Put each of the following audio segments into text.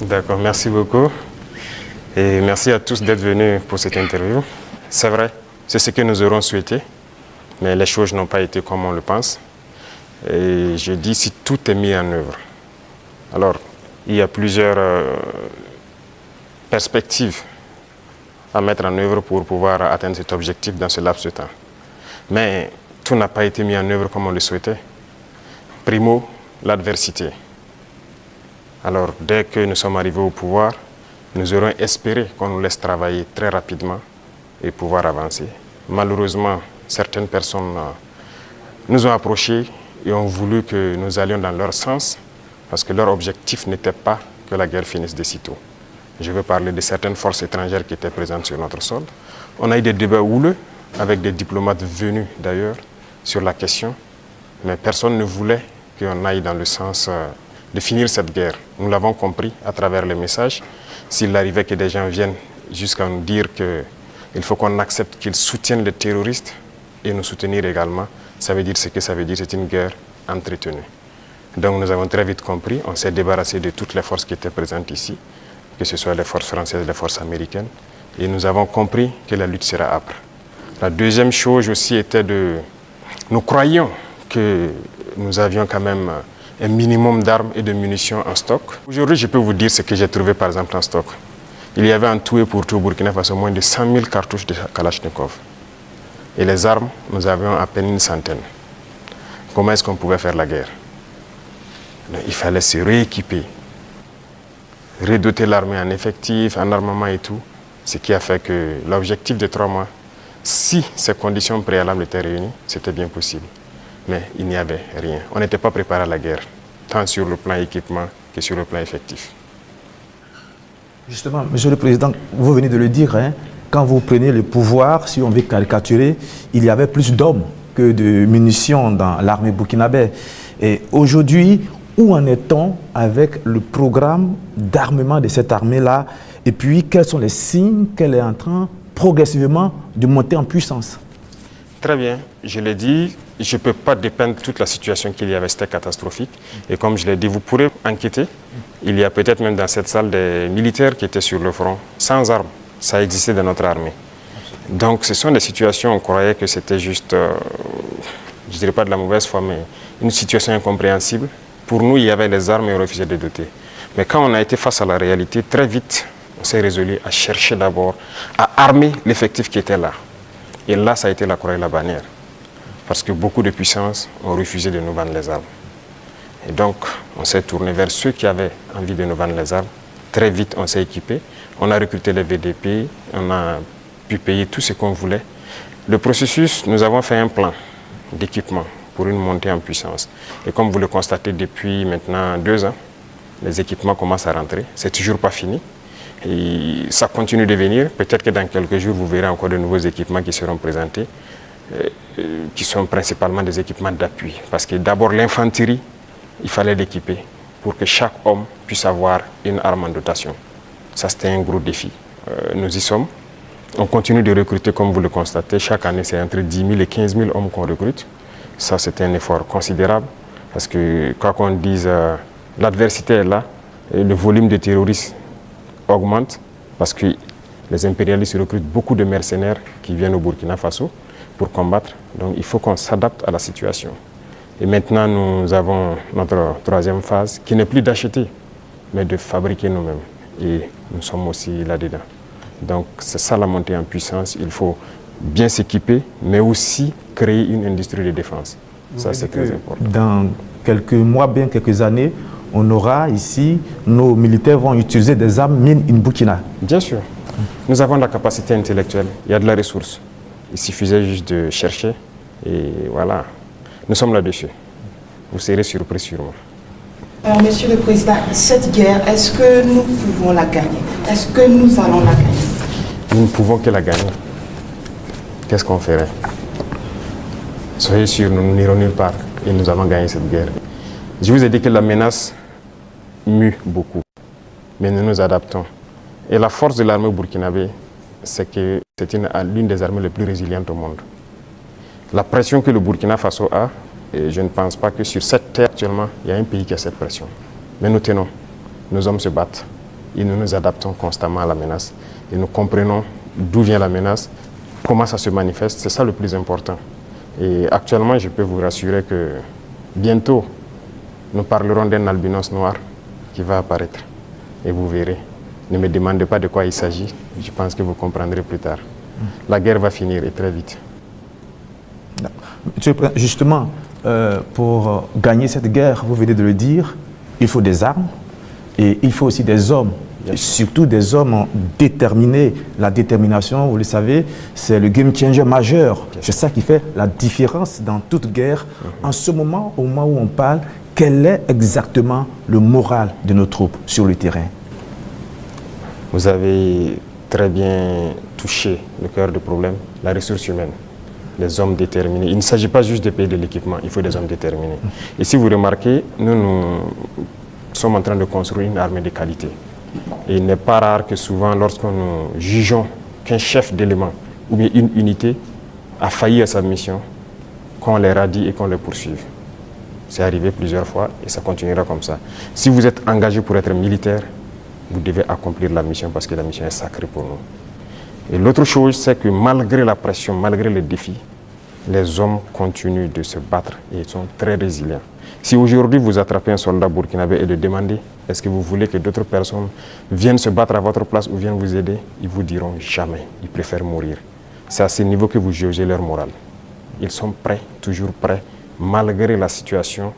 D'accord, merci beaucoup. Et merci à tous d'être venus pour cette interview. C'est vrai, c'est ce que nous aurons souhaité, mais les choses n'ont pas été comme on le pense. Et je dis si tout est mis en œuvre. Alors, il y a plusieurs perspectives à mettre en œuvre pour pouvoir atteindre cet objectif dans ce laps de temps. Mais tout n'a pas été mis en œuvre comme on le souhaitait. Primo, l'adversité. Alors, dès que nous sommes arrivés au pouvoir, nous aurons espéré qu'on nous laisse travailler très rapidement et pouvoir avancer. Malheureusement, certaines personnes nous ont approchés et ont voulu que nous allions dans leur sens parce que leur objectif n'était pas que la guerre finisse de sitôt. Je veux parler de certaines forces étrangères qui étaient présentes sur notre sol. On a eu des débats houleux avec des diplomates venus d'ailleurs sur la question, mais personne ne voulait qu'on aille dans le sens de finir cette guerre. Nous l'avons compris à travers les messages. S'il arrivait que des gens viennent jusqu'à nous dire qu'il faut qu'on accepte qu'ils soutiennent les terroristes et nous soutenir également, ça veut dire ce que ça veut dire, c'est une guerre entretenue. Donc nous avons très vite compris, on s'est débarrassé de toutes les forces qui étaient présentes ici, que ce soit les forces françaises, les forces américaines, et nous avons compris que la lutte sera âpre. La deuxième chose aussi était nous croyions que nous avions quand même un minimum d'armes et de munitions en stock. Aujourd'hui, je peux vous dire ce que j'ai trouvé par exemple en stock. Il y avait en tout et pour tout au Burkina Faso moins de 100 000 cartouches de Kalachnikov. Et les armes, nous avions à peine une centaine. Comment est-ce qu'on pouvait faire la guerre? Il fallait se rééquiper, redoter l'armée en effectifs, en armement et tout. Ce qui a fait que l'objectif de 3 mois, si ces conditions préalables étaient réunies, c'était bien possible. Mais il n'y avait rien. On n'était pas préparé à la guerre, tant sur le plan équipement que sur le plan effectif. Justement, Monsieur le Président, vous venez de le dire, hein, quand vous prenez le pouvoir, si on veut caricaturer, il y avait plus d'hommes que de munitions dans l'armée burkinabé. Et aujourd'hui, où en est-on avec le programme d'armement de cette armée-là? Et puis, quels sont les signes qu'elle est en train progressivement de monter en puissance? Très bien, je l'ai dit, je ne peux pas dépeindre toute la situation qu'il y avait, c'était catastrophique. Et comme je l'ai dit, vous pourrez enquêter. Il y a peut-être même dans cette salle des militaires qui étaient sur le front, sans armes. Ça existait dans notre armée. Donc ce sont des situations, on croyait que c'était juste, je ne dirais pas de la mauvaise foi, mais une situation incompréhensible. Pour nous, il y avait les armes et on refusait de doter. Mais quand on a été face à la réalité, très vite, on s'est résolu à chercher d'abord à armer l'effectif qui était là. Et là, ça a été la croix et la bannière. Parce que beaucoup de puissances ont refusé de nous vendre les armes. Et donc, on s'est tourné vers ceux qui avaient envie de nous vendre les armes. Très vite, on s'est équipé. On a recruté les VDP, on a pu payer tout ce qu'on voulait. Le processus, nous avons fait un plan d'équipement pour une montée en puissance. Et comme vous le constatez depuis maintenant 2 ans, les équipements commencent à rentrer. C'est toujours pas fini. Et ça continue de venir. Peut-être que dans quelques jours, vous verrez encore de nouveaux équipements qui seront présentés, qui sont principalement des équipements d'appui. Parce que d'abord, l'infanterie, il fallait l'équiper pour que chaque homme puisse avoir une arme en dotation. Ça, c'était un gros défi. Nous y sommes. On continue de recruter, comme vous le constatez. Chaque année, c'est entre 10 000 et 15 000 hommes qu'on recrute. Ça, c'est un effort considérable. Parce que, quoi qu'on dise, l'adversité est là. Et le volume de terroristes augmente parce que les impérialistes recrutent beaucoup de mercenaires qui viennent au Burkina Faso pour combattre. Donc il faut qu'on s'adapte à la situation. Et maintenant, nous avons notre 3e phase qui n'est plus d'acheter, mais de fabriquer nous-mêmes. Et nous sommes aussi là-dedans. Donc c'est ça la montée en puissance. Il faut bien s'équiper, mais aussi créer une industrie de défense. Ça, c'est très important. Dans quelques mois, bien quelques années, on aura ici, nos militaires vont utiliser des armes mine in Burkina. Bien sûr. Nous avons la capacité intellectuelle, il y a de la ressource. Il suffisait juste de chercher et voilà. Nous sommes là-dessus. Vous serez surpris sûrement. Alors, Monsieur le Président, cette guerre, est-ce que nous pouvons la gagner? Est-ce que nous allons la gagner? Nous ne pouvons que la gagner. Qu'est-ce qu'on ferait? Soyez sûrs, nous n'irons nulle part et nous allons gagner cette guerre. Je vous ai dit que la menace mue beaucoup, mais nous nous adaptons. Et la force de l'armée burkinabé, c'est que c'est l'une des armées les plus résilientes au monde. La pression que le Burkina Faso a, et je ne pense pas que sur cette terre actuellement, il y a un pays qui a cette pression. Mais nous tenons, nos hommes se battent. et nous nous adaptons constamment à la menace. Et nous comprenons d'où vient la menace, comment ça se manifeste, c'est ça le plus important. Et actuellement, je peux vous rassurer que bientôt, nous parlerons d'un albinos noir qui va apparaître. Et vous verrez. Ne me demandez pas de quoi il s'agit, je pense que vous comprendrez plus tard. La guerre va finir et très vite. Monsieur le Président, justement, pour gagner cette guerre, vous venez de le dire, il faut des armes et il faut aussi des hommes. Et surtout des hommes déterminés. La détermination, vous le savez, c'est le game changer majeur. C'est ça qui fait la différence dans toute guerre. En ce moment, au moment où on parle, quel est exactement le moral de nos troupes sur le terrain? Vous avez très bien touché le cœur du problème, la ressource humaine, les hommes déterminés. Il ne s'agit pas juste de payer de l'équipement, il faut des hommes déterminés. Et si vous remarquez, nous sommes en train de construire une armée de qualité. Et il n'est pas rare que souvent, lorsque nous jugeons qu'un chef d'élément ou bien une unité a failli à sa mission, qu'on les radie et qu'on les poursuive. C'est arrivé plusieurs fois et ça continuera comme ça. Si vous êtes engagé pour être militaire, vous devez accomplir la mission parce que la mission est sacrée pour nous. Et l'autre chose, c'est que malgré la pression, malgré les défis, les hommes continuent de se battre et ils sont très résilients. Si aujourd'hui vous attrapez un soldat burkinabé et le demandez, est-ce que vous voulez que d'autres personnes viennent se battre à votre place ou viennent vous aider, ils vous diront jamais, ils préfèrent mourir. C'est à ce niveau que vous jugez leur morale. Ils sont prêts, toujours prêts, malgré la situation.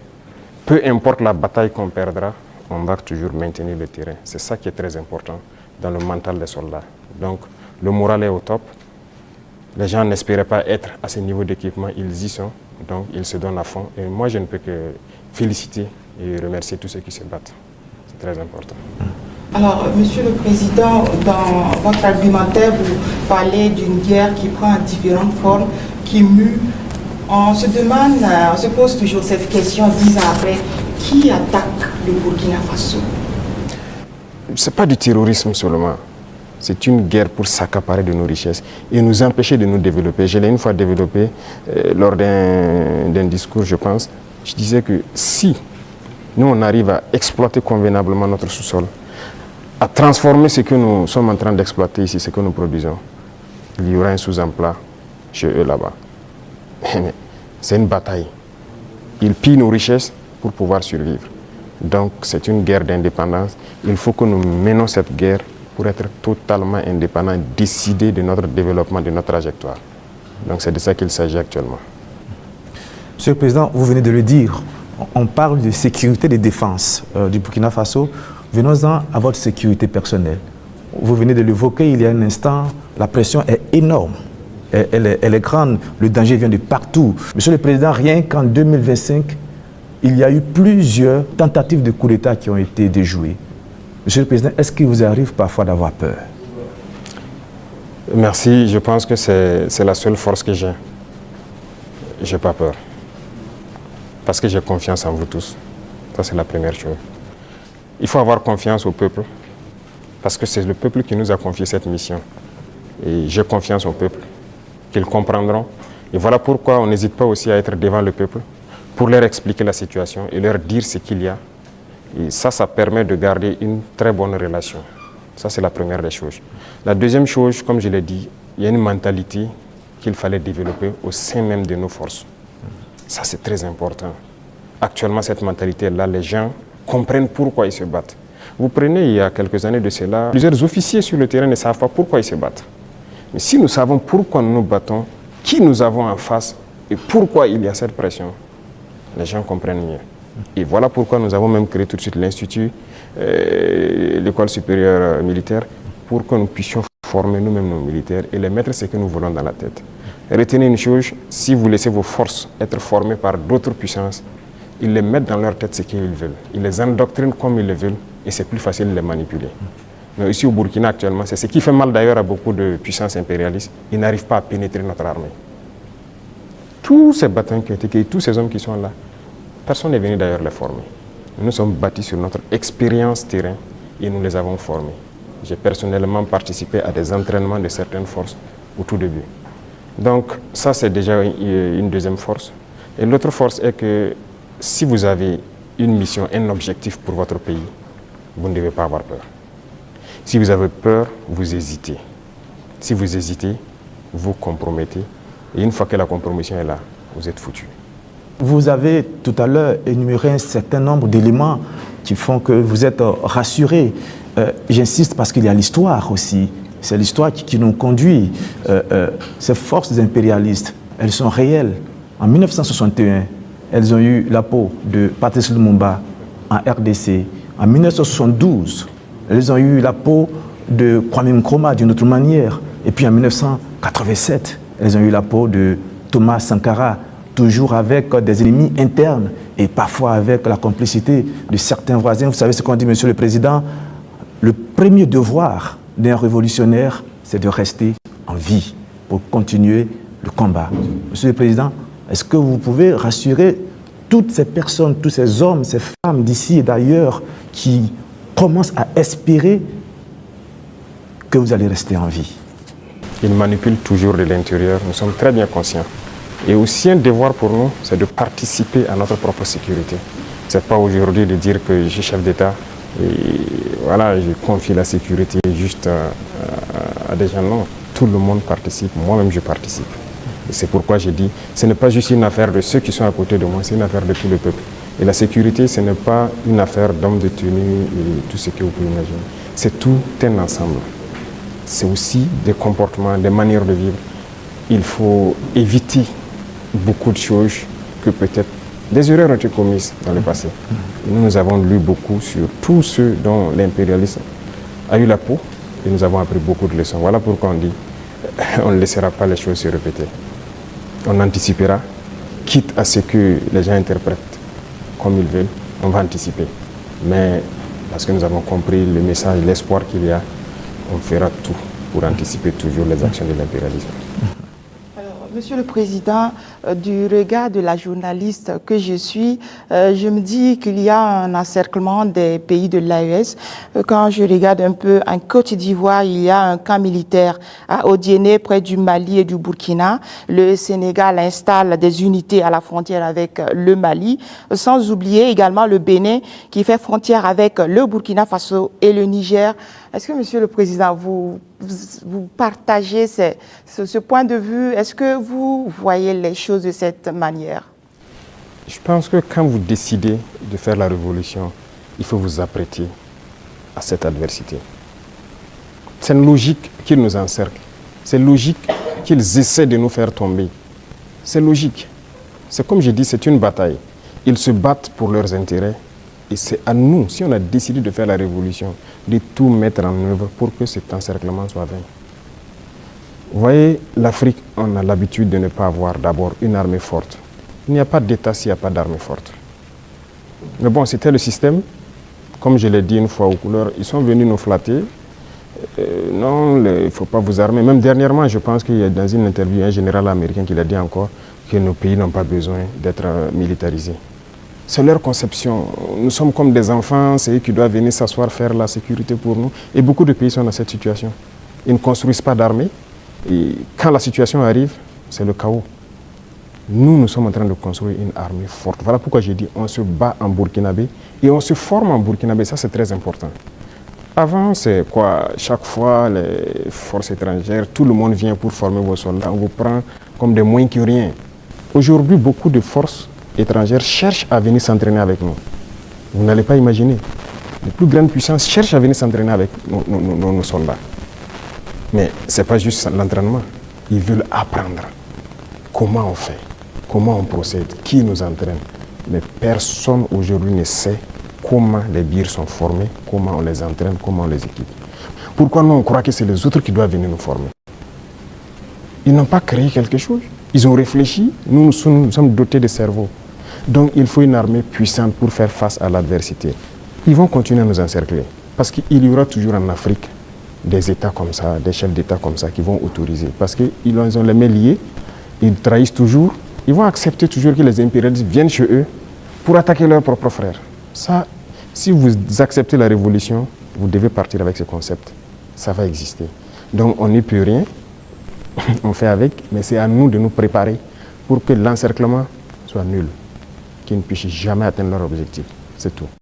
Peu importe la bataille qu'on perdra, on va toujours maintenir le terrain. C'est ça qui est très important dans le mental des soldats. Donc le moral est au top. Les gens n'espéraient pas être à ce niveau d'équipement, ils y sont, donc ils se donnent à fond. Et moi, je ne peux que féliciter et remercier tous ceux qui se battent. C'est très important. Alors, Monsieur le Président, dans votre argumentaire, vous parlez d'une guerre qui prend différentes formes, qui mue. On se demande, on se pose toujours cette question 10 ans après, qui attaque le Burkina Faso? Ce n'est pas du terrorisme seulement. C'est une guerre pour s'accaparer de nos richesses et nous empêcher de nous développer. Je l'ai une fois développé lors d'un discours, je pense. Je disais que si nous, on arrive à exploiter convenablement notre sous-sol, à transformer ce que nous sommes en train d'exploiter ici, ce que nous produisons, il y aura un sous-emploi chez eux là-bas. Mais c'est une bataille. Ils pillent nos richesses pour pouvoir survivre. Donc c'est une guerre d'indépendance. Il faut que nous menons cette guerre pour être totalement indépendants, décider de notre développement, de notre trajectoire. Donc c'est de ça qu'il s'agit actuellement. Monsieur le Président, vous venez de le dire, on parle de sécurité et de défense du Burkina Faso. Venons-en à votre sécurité personnelle. Vous venez de l'évoquer il y a un instant, la pression est énorme, elle est grande, le danger vient de partout. Monsieur le Président, rien qu'en 2025, il y a eu plusieurs tentatives de coup d'État qui ont été déjouées. Monsieur le Président, est-ce qu'il vous arrive parfois d'avoir peur? Merci, je pense que c'est la seule force que j'ai. Je n'ai pas peur. Parce que j'ai confiance en vous tous. Ça, c'est la première chose. Il faut avoir confiance au peuple. Parce que c'est le peuple qui nous a confié cette mission. Et j'ai confiance au peuple, qu'ils comprendront. Et voilà pourquoi on n'hésite pas aussi à être devant le peuple pour leur expliquer la situation et leur dire ce qu'il y a. Et ça permet de garder une très bonne relation. Ça, c'est la première des choses. La deuxième chose, comme je l'ai dit, il y a une mentalité qu'il fallait développer au sein même de nos forces. Ça, c'est très important. Actuellement, cette mentalité-là, les gens comprennent pourquoi ils se battent. Vous prenez, il y a quelques années de cela, plusieurs officiers sur le terrain ne savent pas pourquoi ils se battent. Mais si nous savons pourquoi nous nous battons, qui nous avons en face et pourquoi il y a cette pression, les gens comprennent mieux. Et voilà pourquoi nous avons même créé tout de suite l'Institut, l'école supérieure militaire, pour que nous puissions former nous-mêmes nos militaires et les mettre ce que nous voulons dans la tête. Retenez une chose, si vous laissez vos forces être formées par d'autres puissances, ils les mettent dans leur tête ce qu'ils veulent. Ils les endoctrinent comme ils le veulent et c'est plus facile de les manipuler. Mais ici au Burkina actuellement, c'est ce qui fait mal d'ailleurs à beaucoup de puissances impérialistes, ils n'arrivent pas à pénétrer notre armée. Tous ces bataillons qui ont été créés, tous ces hommes qui sont là, personne n'est venu d'ailleurs les former. Nous nous sommes bâtis sur notre expérience terrain et nous les avons formés. J'ai personnellement participé à des entraînements de certaines forces au tout début. Donc ça, c'est déjà une deuxième force. Et l'autre force est que si vous avez une mission, un objectif pour votre pays, vous ne devez pas avoir peur. Si vous avez peur, vous hésitez. Si vous hésitez, vous compromettez. Et une fois que la compromission est là, vous êtes foutu. Vous avez tout à l'heure énuméré un certain nombre d'éléments qui font que vous êtes rassuré. J'insiste parce qu'il y a l'histoire aussi. C'est l'histoire qui nous conduit. Ces forces impérialistes, elles sont réelles. En 1961, elles ont eu la peau de Patrice Lumumba en RDC. En 1972, elles ont eu la peau de Kwame Nkrumah d'une autre manière. Et puis en 1987, elles ont eu la peau de Thomas Sankara, toujours avec des ennemis internes et parfois avec la complicité de certains voisins. Vous savez ce qu'on dit, Monsieur le Président, le premier devoir d'un révolutionnaire, c'est de rester en vie pour continuer le combat. Monsieur le Président, est-ce que vous pouvez rassurer toutes ces personnes, tous ces hommes, ces femmes d'ici et d'ailleurs qui commencent à espérer que vous allez rester en vie? Ils manipulent toujours de l'intérieur, nous sommes très bien conscients. Et aussi un devoir pour nous, c'est de participer à notre propre sécurité. Ce n'est pas aujourd'hui de dire que je suis chef d'État et voilà, je confie la sécurité juste à des gens. Non, tout le monde participe, moi-même je participe. Et c'est pourquoi j'ai dit, ce n'est pas juste une affaire de ceux qui sont à côté de moi, c'est une affaire de tout le peuple. Et la sécurité, ce n'est pas une affaire d'hommes de tenue et tout ce que vous pouvez imaginer. C'est tout un ensemble. C'est aussi des comportements, des manières de vivre. Il faut éviter beaucoup de choses que peut-être des erreurs ont été commises dans le passé. Nous avons lu beaucoup sur tous ceux dont l'impérialisme a eu la peau et nous avons appris beaucoup de leçons. Voilà pourquoi on dit on ne laissera pas les choses se répéter. On anticipera, quitte à ce que les gens interprètent comme ils veulent, on va anticiper. Mais parce que nous avons compris le message, l'espoir qu'il y a, on fera tout pour anticiper toujours les actions de l'impérialisme. Monsieur le Président, du regard de la journaliste que je suis, je me dis qu'il y a un encerclement des pays de l'AES. Quand je regarde un peu en Côte d'Ivoire, il y a un camp militaire à Odiéné, près du Mali et du Burkina. Le Sénégal installe des unités à la frontière avec le Mali, sans oublier également le Bénin qui fait frontière avec le Burkina Faso et le Niger. Est-ce que, Monsieur le Président, vous partagez ce point de vue? Est-ce que vous voyez les choses de cette manière? Je pense que quand vous décidez de faire la révolution, il faut vous apprêter à cette adversité. C'est une logique qu'ils nous encerclent. C'est logique qu'ils essaient de nous faire tomber. C'est logique. C'est comme je dis, c'est une bataille. Ils se battent pour leurs intérêts. Et c'est à nous, si on a décidé de faire la révolution, de tout mettre en œuvre pour que cet encerclement soit vaincu. Vous voyez, l'Afrique, on a l'habitude de ne pas avoir d'abord une armée forte. Il n'y a pas d'État s'il n'y a pas d'armée forte. Mais bon, c'était le système. Comme je l'ai dit une fois aux couleurs, ils sont venus nous flatter. Non, il ne faut pas vous armer. Même dernièrement, je pense qu'il y a dans une interview un général américain qui l'a dit encore que nos pays n'ont pas besoin d'être militarisés. C'est leur conception. Nous sommes comme des enfants, c'est eux qui doivent venir s'asseoir, faire la sécurité pour nous. Et beaucoup de pays sont dans cette situation. Ils ne construisent pas d'armée. Et quand la situation arrive, c'est le chaos. Nous sommes en train de construire une armée forte. Voilà pourquoi j'ai dit on se bat en burkinabé et on se forme en burkinabé. Ça, c'est très important. Avant, c'est quoi? Chaque fois, les forces étrangères, tout le monde vient pour former vos soldats. On vous prend comme des moins que rien. Aujourd'hui, beaucoup de forces étrangères cherchent à venir s'entraîner avec nous. Vous n'allez pas imaginer. Les plus grandes puissances cherchent à venir s'entraîner avec nos soldats. Mais ce n'est pas juste l'entraînement. Ils veulent apprendre comment on fait, comment on procède, qui nous entraîne. Mais personne aujourd'hui ne sait comment les birs sont formés, comment on les entraîne, comment on les équipe. Pourquoi nous on croit que c'est les autres qui doivent venir nous former? Ils n'ont pas créé quelque chose. Ils ont réfléchi, nous sommes dotés de cerveau. Donc il faut une armée puissante pour faire face à l'adversité. Ils vont continuer à nous encercler. Parce qu'il y aura toujours en Afrique des États comme ça, des chefs d'État comme ça qui vont autoriser. Parce qu'ils ont les mains liées, ils trahissent toujours, ils vont accepter toujours que les impérialistes viennent chez eux pour attaquer leurs propres frères. Ça, si vous acceptez la révolution, vous devez partir avec ce concept. Ça va exister. Donc on n'y peut rien, on fait avec, mais c'est à nous de nous préparer pour que l'encerclement soit nul, qu'ils ne puissent jamais atteindre leur objectif. C'est tout.